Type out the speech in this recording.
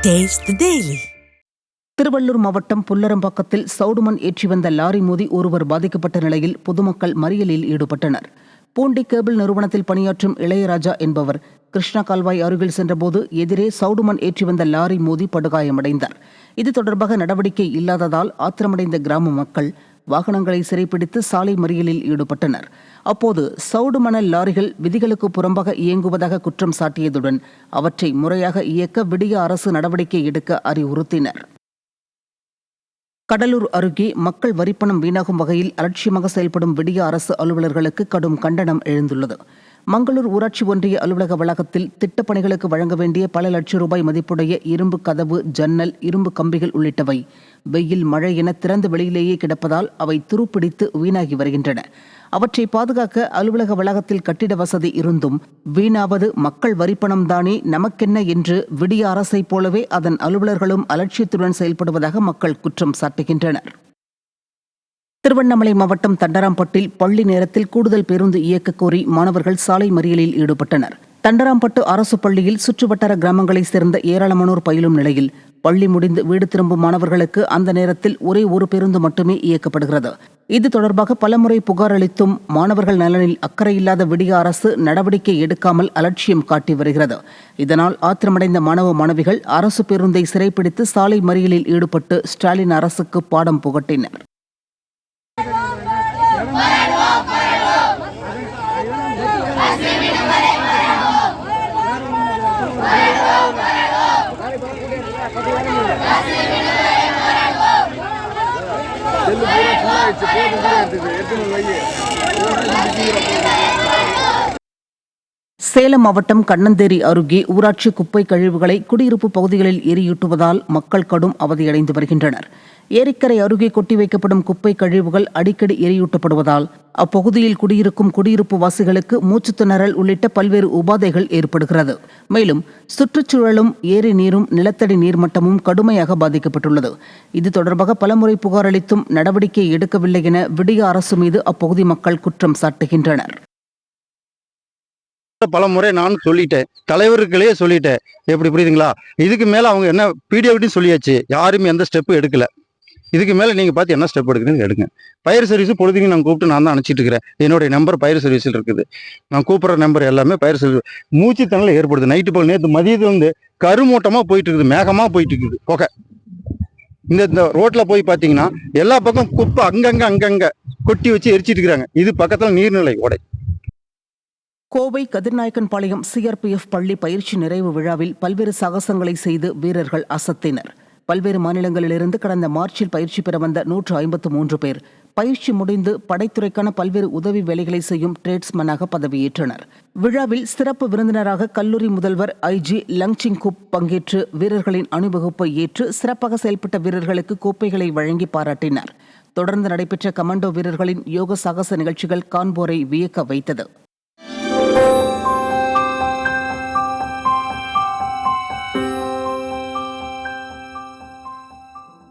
Taste the Daily. Tiruvallur மாவட்டம் புல்லரம்பாக்கத்தில் சவுடுமண் ஏற்றி வந்த லாரி மோதி ஒருவர் பாதிக்கப்பட்ட நிலையில் பொதுமக்கள் மறியலில் ஈடுபட்டனர். பூண்டி கேபிள் நிறுவனத்தில் பணியாற்றும் இளையராஜா என்பவர் கிருஷ்ணா கால்வாய் அருகில் சென்றபோது எதிரே சவுடுமண் ஏற்றி வந்த லாரி மோதி படுகாயமடைந்தார். இது தொடர்பாக நடவடிக்கை இல்லாததால் ஆத்திரமடைந்த கிராம மக்கள் வாகனங்களை சிறைப்பிடித்து சாலை மறியலில் ஈடுபட்டனர். அப்போது சவுடு மணல் லாரிகள் விதிகளுக்கு புறம்பாக இயங்குவதாக குற்றம் சாட்டியதுடன் அவற்றை முறையாக இயக்க விடிய அரசு நடவடிக்கை எடுக்க அறிவுறுத்தினர். கடலூர் அருகே மக்கள் வரிப்பணம் வீணாகும் வகையில் அலட்சியமாக செயல்படும் விடிய அரசு அலுவலர்களுக்கு கடும் கண்டனம் எழுந்துள்ளது. மங்களூர் ஊராட்சி ஒன்றிய அலுவலக வளாகத்தில் திட்டப்பணிகளுக்கு வழங்க வேண்டிய பல லட்சம் ரூபாய் மதிப்புடைய இரும்பு கதவு, ஜன்னல், இரும்பு கம்பிகள் உள்ளிட்டவை வெயில், மழை என திறந்த வெளியிலேயே கிடப்பதால் அவை துருப்பிடித்து வீணாகி வருகின்றன. அவற்றை பாதுகாக்க அலுவலக வளாகத்தில் கட்டிட வசதி இருந்தும் வீணாவது மக்கள் வரிப்பணம் தானே, நமக்கென்ன என்று விடிய அரசை போலவே அதன் அலுவலர்களும் அலட்சியத்துடன் செயல்படுவதாக மக்கள் குற்றம் சாட்டுகின்றனர். திருவண்ணாமலை மாவட்டம் தண்டராம்பட்டில் பள்ளி நேரத்தில் கூடுதல் பேருந்து இயக்க கோரி மாணவர்கள் சாலை மறியலில் ஈடுபட்டனர். தண்டராம்பட்டு அரசு பள்ளியில் சுற்றுவட்டார கிராமங்களைச் சேர்ந்த ஏராளமானோர் பயிலும் நிலையில் பள்ளி முடிந்து வீடு திரும்பும் மாணவர்களுக்கு அந்த நேரத்தில் ஒரே ஒரு பேருந்து மட்டுமே இயக்கப்படுகிறது. இது தொடர்பாக பலமுறை புகார் அளித்தும் மாணவர்கள் நலனில் அக்கறையில்லாத விடிய அரசு நடவடிக்கை எடுக்காமல் அலட்சியம் காட்டி வருகிறது. இதனால் ஆத்திரமடைந்த மாணவ மாணவிகள் அரசு பேருந்தை சிறைப்பிடித்து சாலை மறியலில் ஈடுபட்டு ஸ்டாலின் அரசுக்கு பாடம் புகட்டினர். சேலம் மாவட்டம் கண்ணந்தேரி அருகே ஊராட்சி குப்பை கழிவுகளை குடியிருப்பு பகுதிகளில் எரியூட்டுவதால் மக்கள் கடும் அவதியடைந்து வருகின்றனர். ஏரிக்கரை அருகே கொட்டி வைக்கப்படும் குப்பை கழிவுகள் அடிக்கடி எரியூட்டப்படுவதால் அப்பகுதியில் குடியிருக்கும் குடியிருப்பு வாசிகளுக்கு மூச்சுத்திணறல் உள்ளிட்ட பல்வேறு உபாதைகள் ஏற்படுகிறது. மேலும் சுற்றுச்சூழலும், ஏரி நீரும், நிலத்தடி நீர்மட்டமும் கடுமையாக பாதிக்கப்பட்டுள்ளது. இது தொடர்பாக பலமுறை புகார் அளித்தும் நடவடிக்கை எடுக்கவில்லை என விடிய அரசு மீது அப்பகுதி மக்கள் குற்றம் சாட்டுகின்றனர். பல முறை நான் சொல்லிட்டேன், தலைவர்களே சொல்லிட்டேன். எப்படி புரியுதுங்களா? இதுக்கு மேல அவங்க என்ன பிடிஓட்டின்னு சொல்லியாச்சு, யாருமே எந்த ஸ்டெப்பு எடுக்கல. இதுக்கு மேல நீங்க பார்த்து என்ன ஸ்டெப் எடுக்குன்னு எடுங்க. ஃபயர் சர்வீஸ் பொழுதுங்க நான் கூப்பிட்டு நான் தான் அனுப்பிச்சிட்டு இருக்கிறேன். என்னுடைய நம்பர் ஃபயர் சர்வீஸில் இருக்குது. நான் கூப்பிட்ற நம்பர் எல்லாமே ஃபயர் சர்வீஸ். மூச்சு தண்ணல ஏற்படுது. நைட்டு போல் நேற்று மதியத்துல வந்து கருமூட்டமா போயிட்டு இருக்குது, மேகமா போயிட்டு இருக்குது புகை. இந்த ரோட்ல போய் பார்த்தீங்கன்னா எல்லா பக்கம் குப்பை அங்கங்க கொட்டி வச்சு எரிச்சிட்டு இருக்கிறாங்க. இது பக்கத்துல நீர்நிலை ஓடை. கோவை கதிர்நாயக்கன்பாளையம் சிஆர்பிஎஃப் பள்ளி பயிற்சி நிறைவு விழாவில் பல்வேறு சாகசங்களை செய்து வீரர்கள் அசத்தினர். பல்வேறு மாநிலங்களிலிருந்து கடந்த மார்ச்சில் பயிற்சி பெற வந்த 153 பேர் பயிற்சி முடிந்து படைத்துறைக்கான பல்வேறு உதவி வேலைகளை செய்யும் டிரேட்ஸ்மேனாக பதவியேற்றனர். விழாவில் சிறப்பு விருந்தினராக கல்லூரி முதல்வர் ஐஜி லங்சிங்குப் பங்கேற்று வீரர்களின் அணிவகுப்பை ஏற்று சிறப்பாக செயல்பட்ட வீரர்களுக்கு கோப்பைகளை வழங்கி பாராட்டினார். தொடர்ந்து நடைபெற்ற கமாண்டோ வீரர்களின் யோக சாகச நிகழ்ச்சிகள் காண்போரை வியக்க வைத்தது.